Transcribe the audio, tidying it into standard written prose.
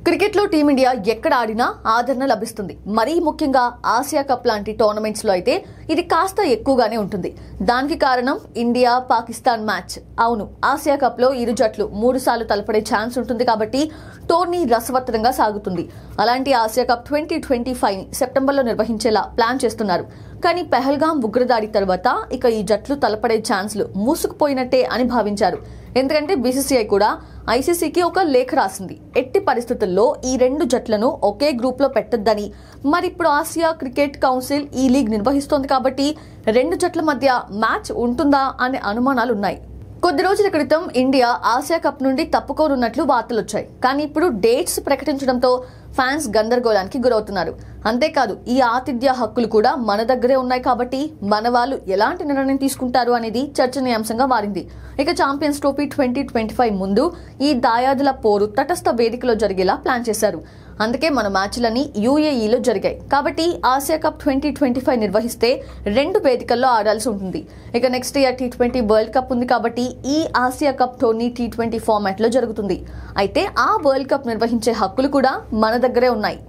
క్రికెట్లో టీమిండియా ఎక్కడ ఆడినా ఆదరణ లభిస్తుంది. మరీ ముఖ్యంగా ఆసియా కప్ లాంటి టోర్నమెంట్స్ లో అయితే ఇది కాస్త ఎక్కువగానే ఉంటుంది. దానికి కారణం ఇండియా పాకిస్తాన్ మ్యాచ్. అవును, ఆసియా కప్ లో ఇరు జట్లు 3 సార్లు తలపడే ఛాన్స్ ఉంటుంది కాబట్టి టోర్నీ రసవత్తరంగా సాగుతుంది. అలాంటి ఆసియా కప్ 2025 సెప్టెంబర్లో నిర్వహించేలా ప్లాన్ చేస్తున్నారు. కానీ పెహల్గాం ఉగ్రదాడి తర్వాత ఇక ఈ జట్లు తలపడే ఛాన్స్లు మూసుకుపోయినట్టే అని భావించారు. ఎందుకంటే బీసీసీఐ కూడా ఐసీసీకి ఒక లేఖ రాసింది. ఎట్టి పరిస్థితుల్లో ఈ 2 జట్లను ఒకే గ్రూప్ లో పెట్టొద్దని. మరిప్పుడు ఆసియా క్రికెట్ కౌన్సిల్ ఈ లీగ్ నిర్వహిస్తోంది కాబట్టి 2 జట్ల మధ్య మ్యాచ్ ఉంటుందా అనే అనుమానాలున్నాయి. కొద్ది రోజుల క్రితం ఇండియా ఆసియా కప్ నుండి తప్పుకోనున్నట్లు వార్తలొచ్చాయి. కానీ ఇప్పుడు డేట్స్ ప్రకటించడంతో ఫ్యాన్స్ గందరగోళానికి గురవుతున్నారు. అంతేకాదు, ఈ ఆతిథ్య హక్కులు కూడా మన దగ్గరే ఉన్నాయి కాబట్టి మన వాళ్ళు ఎలాంటి నిర్ణయం తీసుకుంటారు అనేది చర్చనీయాంశంగా మారింది. ఇక ఛాంపియన్స్ ట్రోఫీ 2025 ముందు ఈ దాయాదుల పోరు తటస్థ వేదికలో జరిగేలా ప్లాన్ చేశారు. అందుకే మన మ్యాచ్లన్నీ యూఏఈలో జరిగాయి. కాబట్టి ఆసియా కప్ 2025 నిర్వహిస్తే 2 వేదికల్లో ఆడాల్సి ఉంటుంది. ఇక next year T20 world cup ఉంది కాబట్టి ఈ Asia cup tourney T20 format లో జరుగుతుంది. అయితే ఆ వరల్డ్ కప్ నిర్వహించే హక్కులు కూడా మన దగ్గరే ఉన్నాయి.